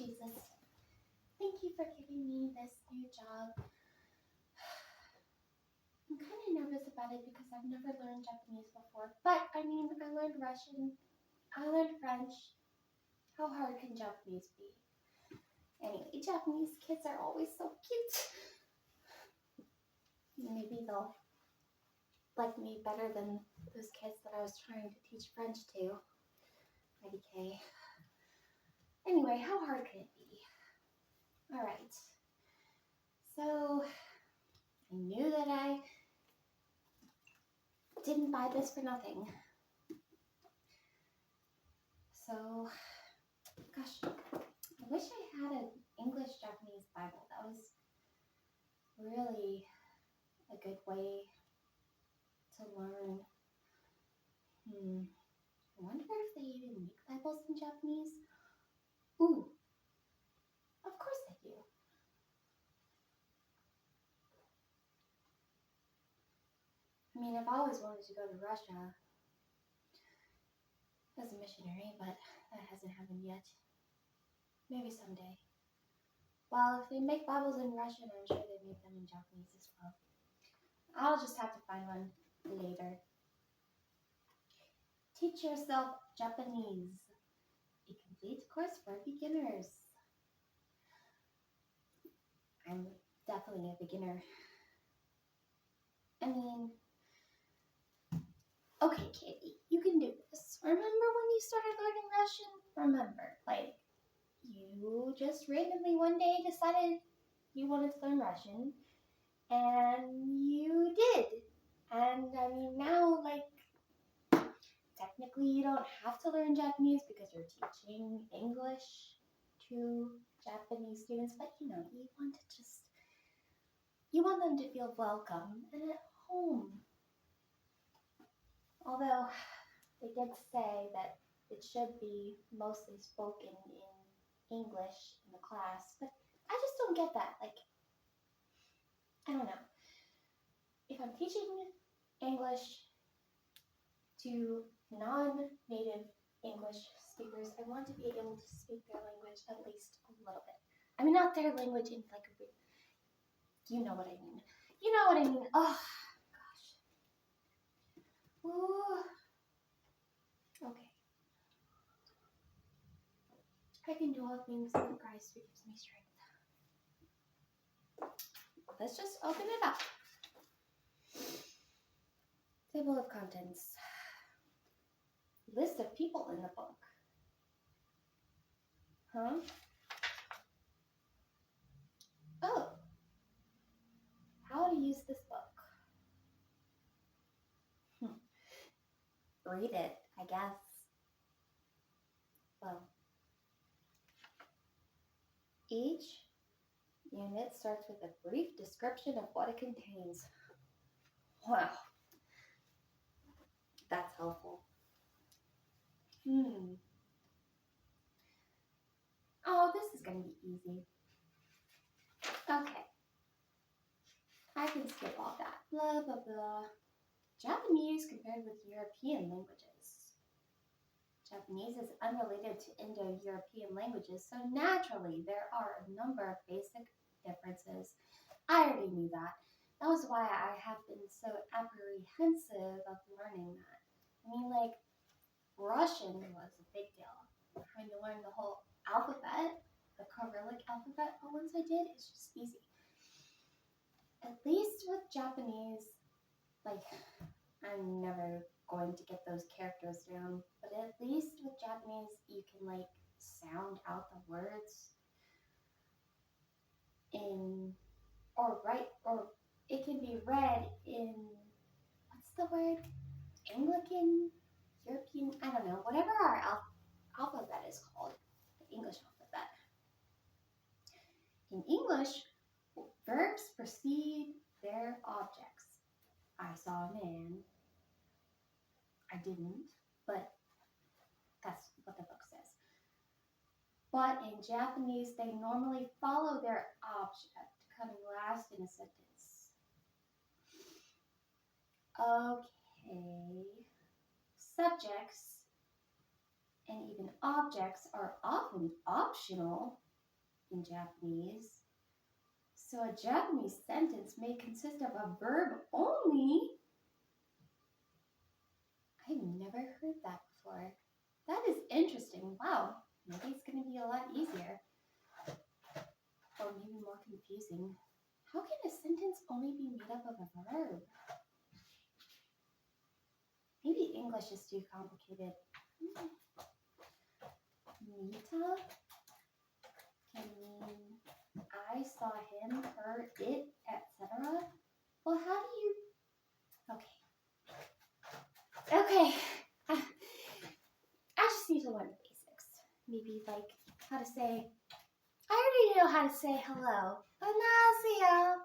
Jesus. Thank you for giving me this new job. I'm kind of nervous about it because I've never learned Japanese before. But, I learned Russian. I learned French. How hard can Japanese be? Anyway, Japanese kids are always so cute. Maybe they'll like me better than those kids that I was trying to teach French to. IDK. Anyway, how hard can it be? Alright. So, I knew that I didn't buy this for nothing. So, gosh, I wish I had an English-Japanese Bible. That was really a good way to learn. I wonder if they even make Bibles in Japanese. Ooh, of course they do. I've always wanted to go to Russia as a missionary, but that hasn't happened yet. Maybe someday. Well, if they make Bibles in Russian, I'm sure they make them in Japanese as well. I'll just have to find one later. Teach yourself Japanese. A complete course for beginners. I'm definitely a beginner. Okay, Katy, you can do this. Remember when you started learning Russian? Remember, you just randomly one day decided you wanted to learn Russian, and you did. And now, technically you don't have to learn Japanese because you're teaching English to Japanese students, but you want them to feel welcome and at home. Although they did say that it should be mostly spoken in English in the class, but I just don't get that. I don't know. If I'm teaching English to non-native English speakers, I want to be able to speak their language at least a little bit. Not their language in you know what I mean. You know what I mean. Oh, gosh. Ooh. Okay. I can do all things through Christ who gives me strength. Let's just open it up. Table of contents. List of people in the book. Huh? Oh. How to use this book. Read it, I guess. Well, each unit starts with a brief description of what it contains. Wow. That's helpful. Oh, this is going to be easy. Okay. I can skip all that. Blah, blah, blah. Japanese compared with European languages. Japanese is unrelated to Indo-European languages, so naturally there are a number of basic differences. I already knew that. That was why I have been so apprehensive of learning that. Russian was a big deal. Trying to learn the whole alphabet, the Cyrillic alphabet, but once I did, it's just easy. At least with Japanese, I'm never going to get those characters down, but at least with Japanese, you can sound out the words or it can be read in, what's the word? Anglican, European, I don't know, whatever our alphabet is called, the English alphabet. In English, verbs precede their objects. I saw a man. I didn't, but that's what the book says. But in Japanese, they normally follow their object, coming last in a sentence. Okay. Subjects and even objects are often optional in Japanese. So a Japanese sentence may consist of a verb only. I've never heard that before. That is interesting. Wow. Maybe it's going to be a lot easier. Or maybe more confusing. How can a sentence only be made up of a verb? Maybe English is too complicated. Mita can mean I saw him, her, it, etc. Well, how do you... Okay. I just need to learn the basics. Maybe like how to say... I already know how to say hello. 안녕하세요.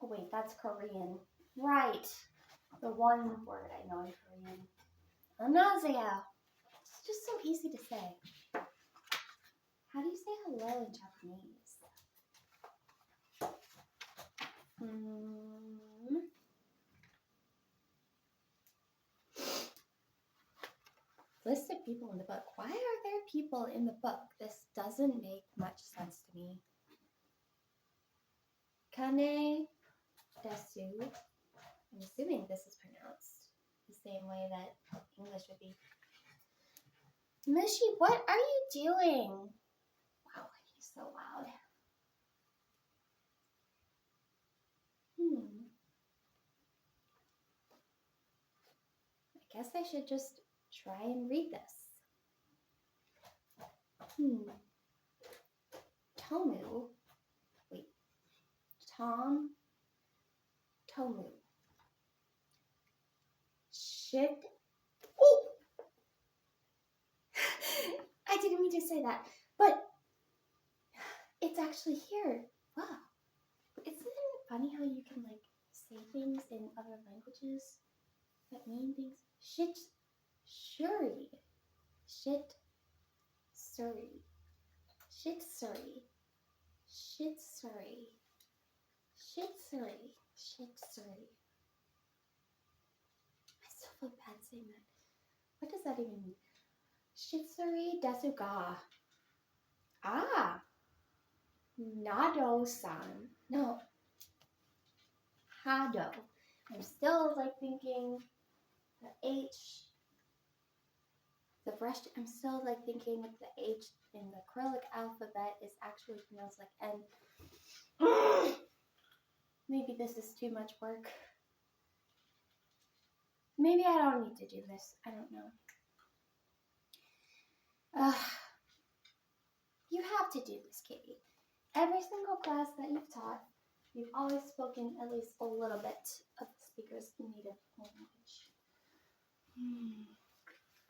Oh wait, that's Korean. Right. The one word I know in Korean. 안녕하세요. It's just so easy to say. How do you say hello in Japanese? List of people in the book. Why are there people in the book? This doesn't make much sense to me. Kane desu. I'm assuming this is pronounced the same way that English would be. Mushi, what are you doing? Wow, he's so loud. I guess I should just try and read this. Tomu. Wait. Tomu. Should. Oh! I didn't mean to say that, but it's actually here. Wow. Isn't it funny how you can like say things in other languages that mean things? Shit. Shuri. Shit. Surrey. Shit Surrey. Shit Surrey. Shit Surrey. Shit Surrey. I still feel bad saying that. What does that even mean? Shitsuri desu ga. Ah. Nado-san. No. Hado. I'm still like thinking the H. The brush, I'm still like thinking with the H in the Cyrillic alphabet is actually pronounced like N. Maybe this is too much work. Maybe I don't need to do this. I don't know. You have to do this, Katie. Every single class that you've taught, you've always spoken at least a little bit of the speaker's native language.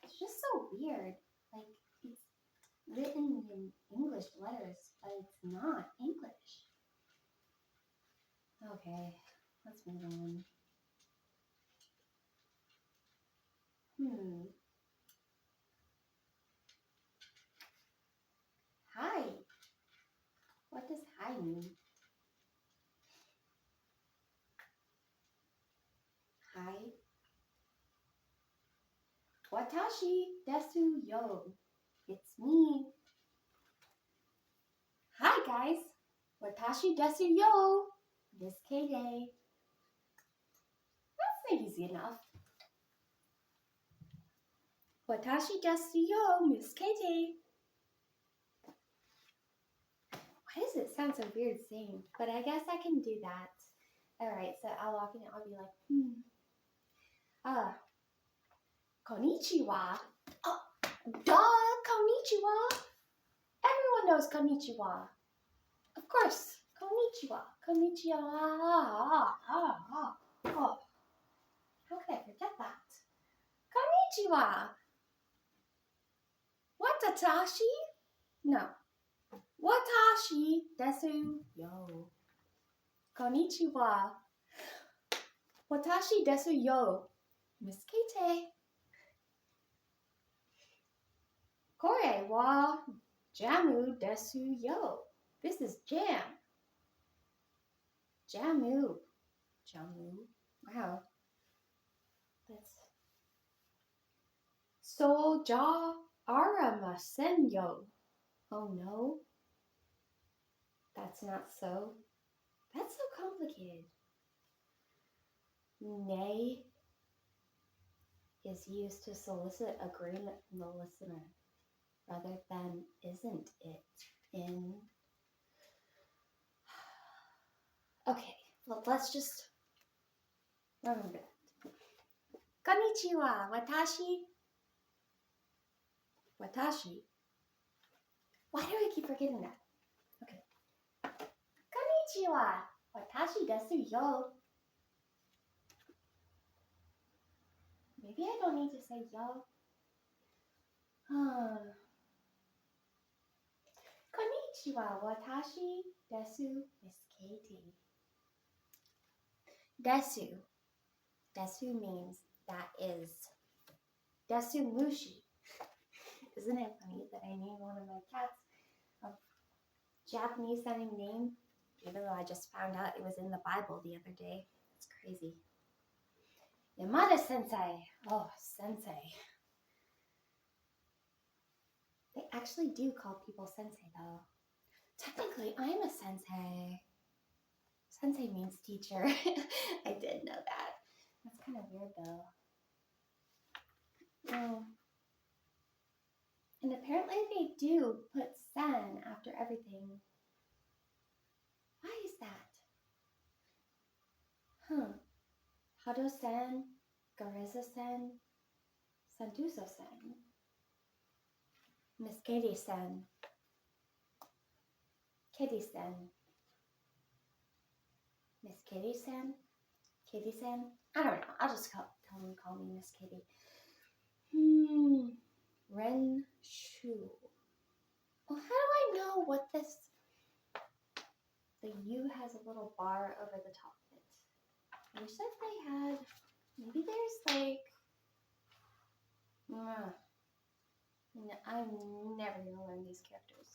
It's just so weird. Like, it's written in English letters, but it's not English. Okay, let's move on. Hi. What does hi mean? Hi. Watashi desu yo. It's me. Hi guys. Watashi desu yo. Miss Katy. That's easy enough. Watashi desu yo, Miss Katy. Why does it sound so weird saying? But I guess I can do that. Alright, so I'll walk in and I'll be like, konnichiwa. Oh, duh, konnichiwa. Everyone knows konnichiwa. Of course, konnichiwa. Konnichiwa. Oh. How could I forget that? Konnichiwa. Watatashi? No. Watashi desu yo. Konnichiwa. Watashi desu yo. Miss Katy. Kore wa jamu desu yo. This is jam. Jamu. Wow. That's so ja aramasen yo. Oh no, that's not so. That's so complicated. Nay is used to solicit agreement from the listener rather than isn't it in. Okay, well, let's just remember that. Konnichiwa, watashi. Watashi. Why do I keep forgetting that? Okay. Konnichiwa, watashi desu yo. Maybe I don't need to say yo. Konnichiwa, watashi desu, Miss Katy. Desu. Desu means that is. Desu mushi. Isn't it funny that I named one of my cats a Japanese sounding name, even though I just found out it was in the Bible the other day? It's crazy. Yamada sensei. Oh, sensei. They actually do call people sensei though. Technically, I'm a sensei. Sensei means teacher. I did know that. That's kind of weird though. Oh. And apparently they do put sen after everything. Why is that? Hado sen, Gareza sen, Santuso sen, Miss Katy sen, Katy sen, Miss Katy sen, Katy sen. I don't know. I'll just tell them to call me Miss Katy. Ren Shu. Well, how do I know what this? The U has a little bar over the top of it. I wish that they had. Maybe there's like. I'm never gonna learn these characters.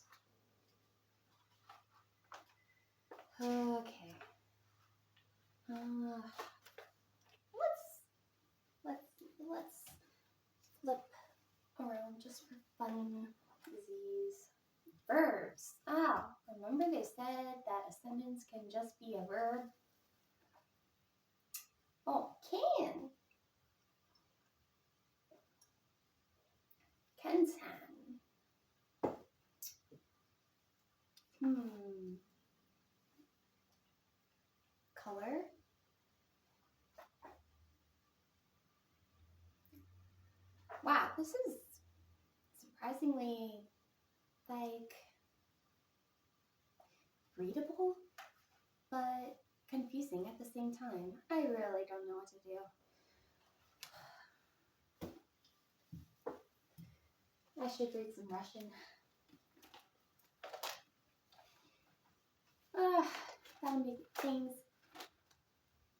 Okay. Let's flip around just for fun. These verbs. Remember they said that a sentence can just be a verb? Oh, can. Kensan. Color. Wow, this is surprisingly like readable, but confusing at the same time. I really don't know what to do. I should read some Russian. That'll make things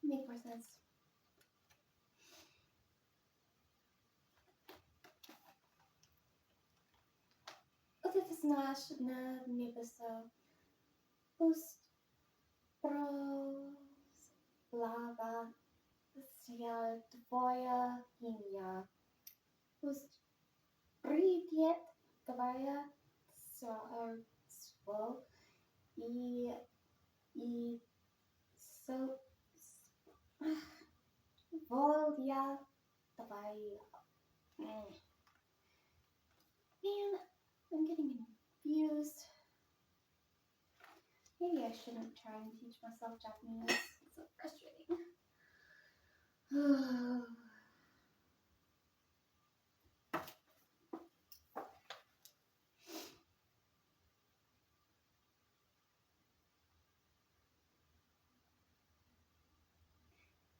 make more sense. Znasz na niebesa Lava Tvoja imya. Привет, твоя царство и воля твоя. Man, I'm getting confused. Maybe I shouldn't try and teach myself Japanese. It's so frustrating.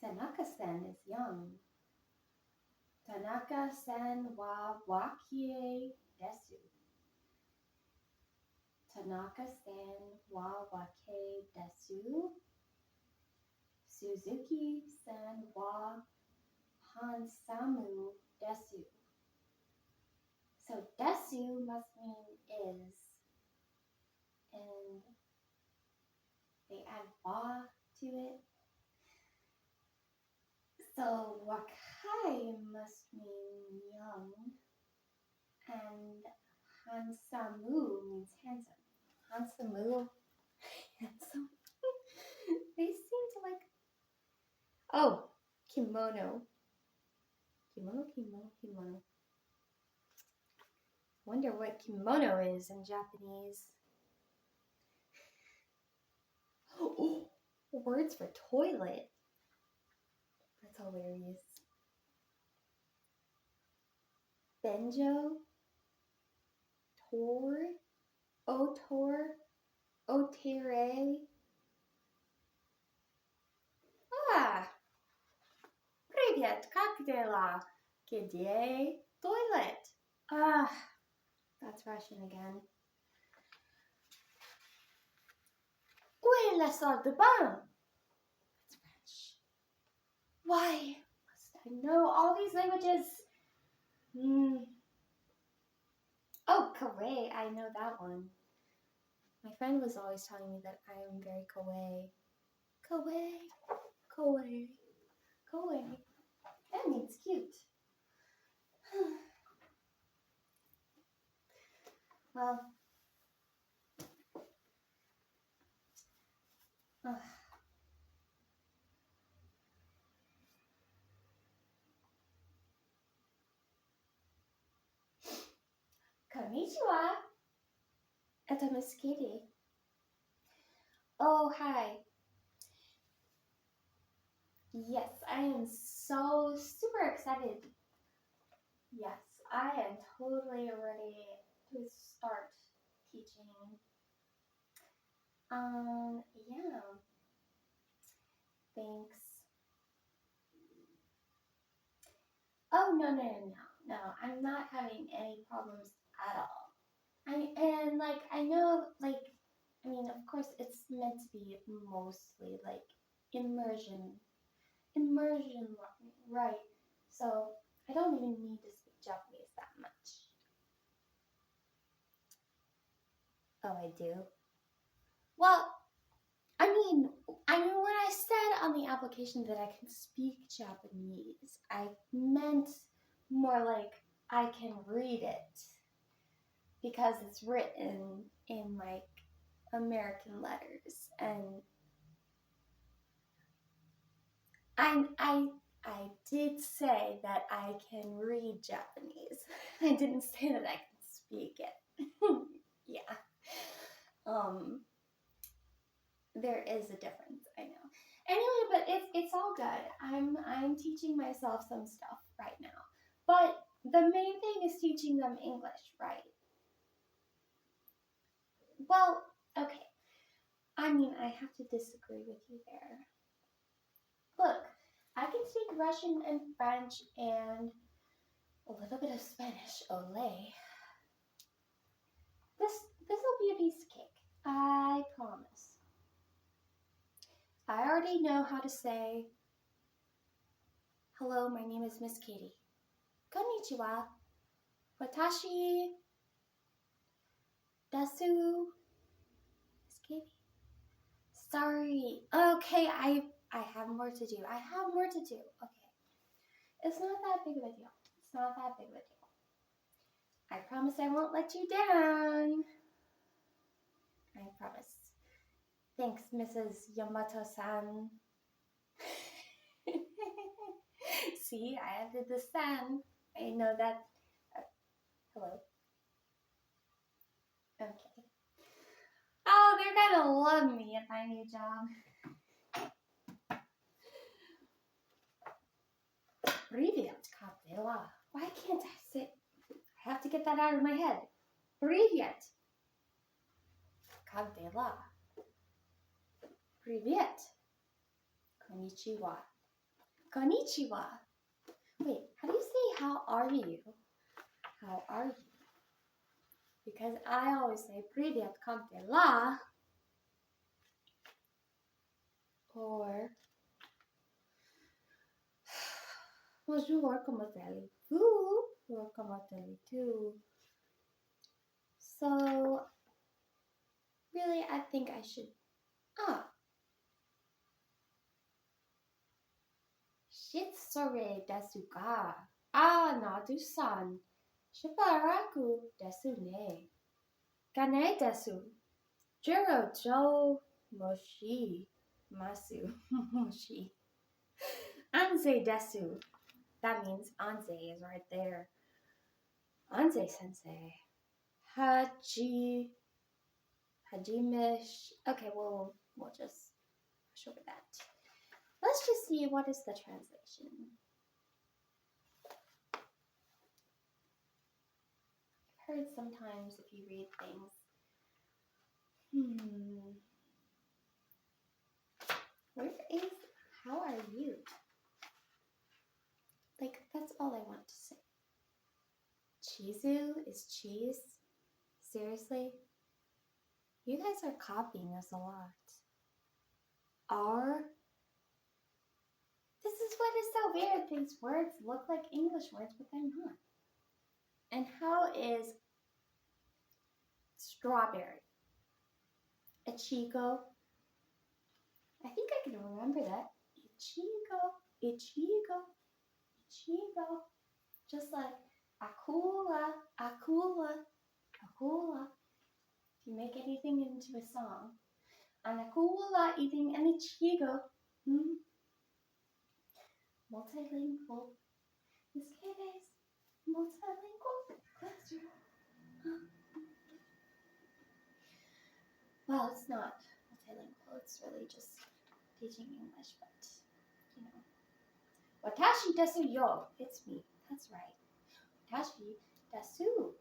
Tanaka-san is young. Tanaka-san wa wakie desu. Tanaka-san wa wake desu. Suzuki-san wa hansamu desu. So desu must mean is, and they add wa to it. So wakai must mean young, and Hansamu means handsome. Hansamu, handsome. They seem to like. Oh, kimono. Kimono. Wonder what kimono is in Japanese. Oh, words for toilet. That's hilarious. Benjo, otere. Ah, привет, как дела? Где toilet? Ah, that's Russian again. Où est la salle de bain? That's French. Why must I know all these languages? Oh, kawaii, I know that one. My friend was always telling me that I am very kawaii. Kawaii. That means cute. Well, konnichiwa. Это Miss Katy. Oh, hi. Yes, I am so super excited. Yes, I am totally ready to start teaching. Yeah. Thanks. Oh, no. I'm not having any problems at all. I know, of course it's meant to be mostly like immersion, right? So I don't even need to speak Japanese that much. Oh, I do? Well, when I said on the application that I can speak Japanese, I meant more like I can read it because it's written in like American letters, and I did say that I can read Japanese. I didn't say that I can speak it. Yeah. There is a difference, I know. Anyway, but it's all good. I'm teaching myself some stuff right now. But the main thing is teaching them English, right? Well, okay. I have to disagree with you there. Look, I can speak Russian and French and a little bit of Spanish. Olé. This'll be a piece of cake. I promise. I already know how to say, hello, my name is Miss Katy. Konnichiwa. Watashi desu. Miss Katy. Sorry. Okay, I have more to do. Okay. It's not that big of a deal. I promise I won't let you down. I promise. Thanks, Mrs. Yamato-san. See, I added the san. I know that. Hello. Okay. Oh, they're gonna love me at my new job. Привет, как дела? Why can't I say? I have to get that out of my head. Привет. Как дела? Привет. Konnichiwa. Konnichiwa. Wait, how do you say how are you? How are you? Because I always say привет, как дела? Or bonjour, comment allez-vous? Or comment allez-tu? So, really, I think I should. Shitsore desu ka? Nadu-san. Shibaraku desu ne. Gane desu. Jiro jo moshi masu. Moshi. Anze desu. That means Anze is right there. Anze sensei. Hajimish. Okay, we'll just show that. Let's just see what is the translation. I've heard sometimes if you read things, where is, how are you? Like, that's all I want to say. Chizu is cheese? Seriously? You guys are copying us a lot. R? This is what is so weird. These words look like English words, but they're not. And how is strawberry? Ichigo? I think I can remember that. Ichigo. Just like Akula. If you make anything into a song, an Akula eating an Ichigo. Multilingual. This kid is multilingual. Well, it's not multilingual. It's really just teaching English, but you know. Watashi desu yo. It's me. That's right. Watashi desu.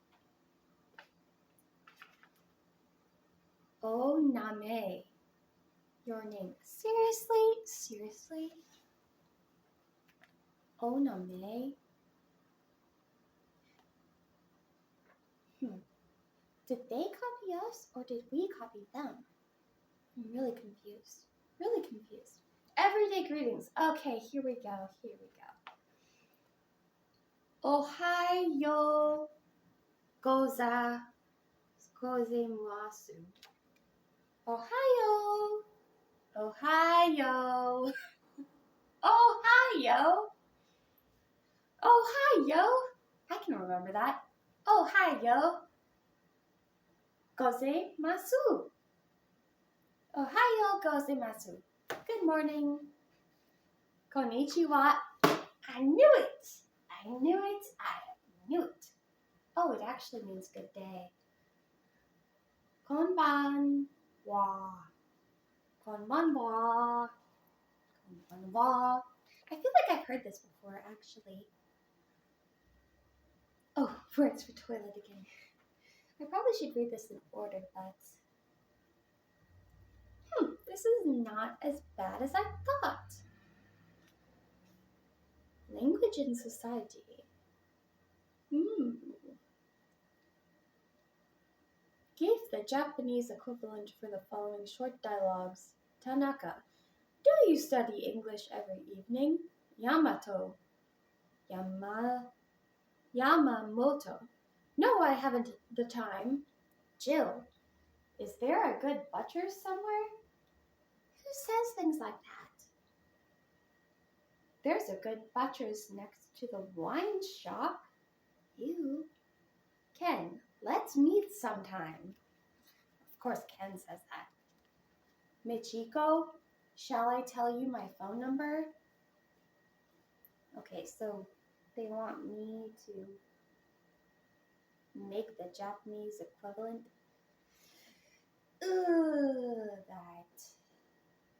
Oh name. Your name. Seriously? Oh name. Did they copy us or did we copy them? I'm really confused. Everyday greetings. Okay, here we go. Ohayo gozaimasu. Ohio. I can remember that. Ohio gozaimasu. Ohio gozaimasu. Good morning. Konnichiwa. I knew it. Oh, it actually means good day. Konbanwa. I feel like I've heard this before, actually. Oh, words for toilet again. I probably should read this in order, but this is not as bad as I thought. Language and society. Give the Japanese equivalent for the following short dialogues. Tanaka. Do you study English every evening? Yamamoto. No, I haven't the time. Jill. Is there a good butcher's somewhere? Who says things like that? There's a good butcher's next to the wine shop. You. Ken, let's meet sometime. Of course Ken says that. Michiko, shall I tell you my phone number? Okay, so they want me to make the Japanese equivalent. That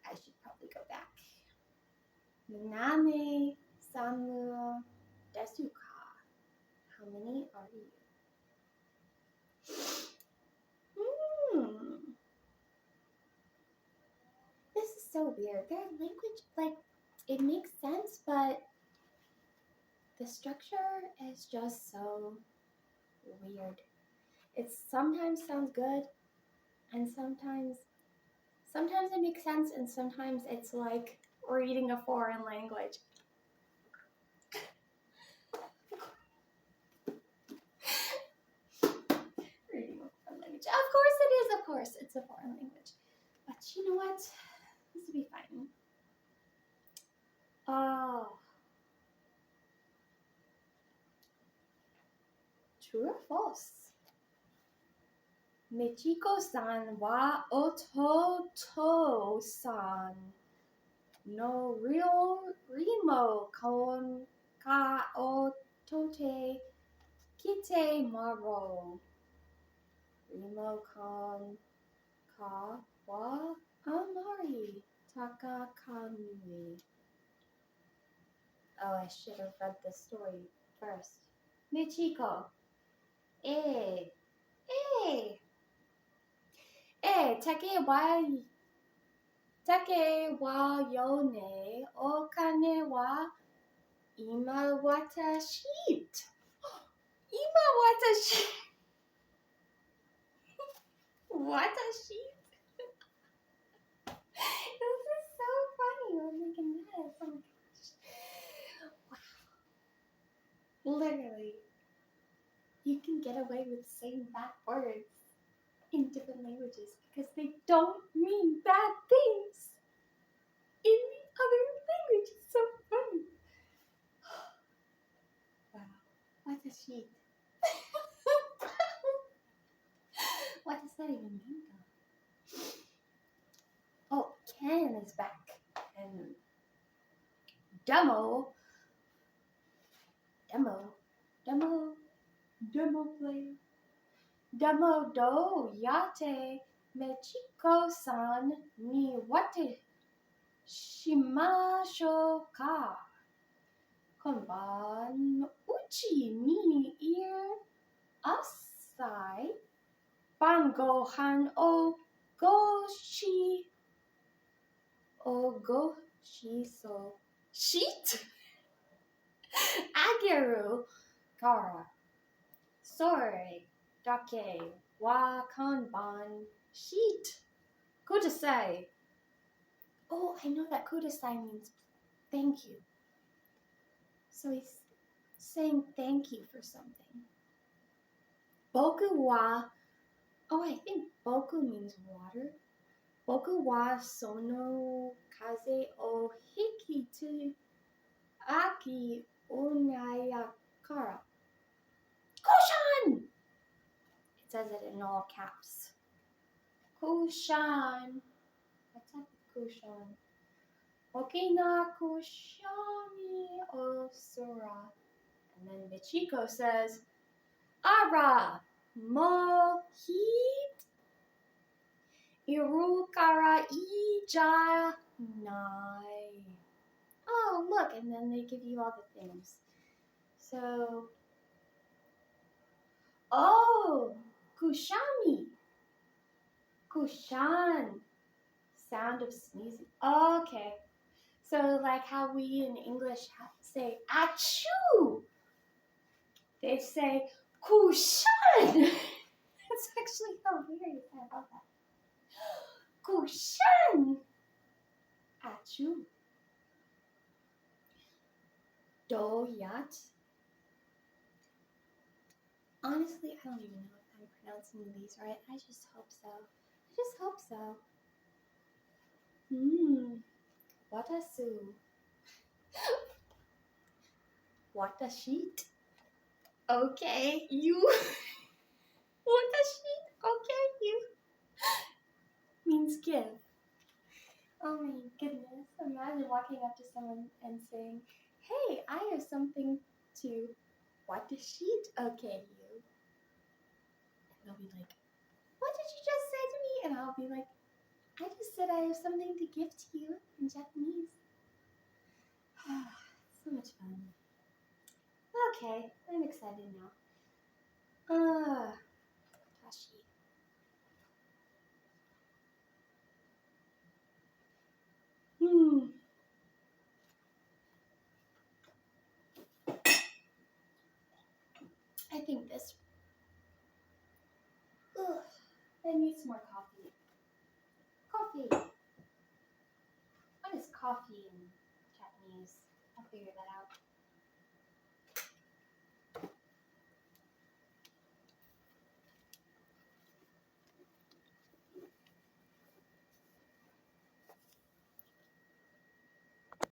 I should probably go back. Miname Samu Desuka. How many are you? This is so weird. Their language, it makes sense, but the structure is just so weird. It sometimes sounds good, and sometimes it makes sense, and sometimes it's like reading a foreign language. Reading a foreign language. Of course it is, it's a foreign language. But you know what? This will be fine. True or false? Michiko-san wa ototo-san no rimo kon ka otote kite maro. Rimo kon ka wa amari takakami. Oh, I should have read the story first. Michiko. Eh. Take wa yone o kane wa ima watashi. Ima watashi. Watashi. This is so funny. Oh my goodness. Oh my gosh. Wow. Literally, you can get away with saying bad words in different languages because they don't mean bad things in the other language. It's so funny. Wow. Watashi. What does that even mean though? Oh, Ken is back. And demo player. Demo do yate Michiko-san ni wate shimashou ka? Konban uchi ni asai bangohan o goshi so sheet ageru kara sore dake wa kanban sheet kudasai. Oh, I know that kudasai means thank you. So he's saying thank you for something. Boku wa, oh, I think boku means water. Boku wa sono kaze o hikitu aki unayakara. Kushan! It says it in all caps. Kushan. What's up with Kushan? Okina kushani o sura. And then Michiko says, Ara mohit irukara ija nai. Oh, look, and then they give you all the things. So, oh, kushami. Kushan. Sound of sneezing. Okay. So, like how we in English say achoo. They say kushan. That's actually hilarious. I love that. Kushan. Achoo. Doyat. Honestly, I don't even know if I'm pronouncing these right. I just hope so. Watasu. Watasheet. Okay, you. Watasheet. Okay, you. Means give. Oh my goodness. Imagine walking up to someone and saying, hey, I have something to Watasheet. Okay, you. And they'll be like, what did you just say to me? And I'll be like, I just said I have something to give to you in Japanese. So much fun. Okay, I'm excited now. Tashi. I think this. I need some more coffee. What is coffee in Japanese? I'll figure that out.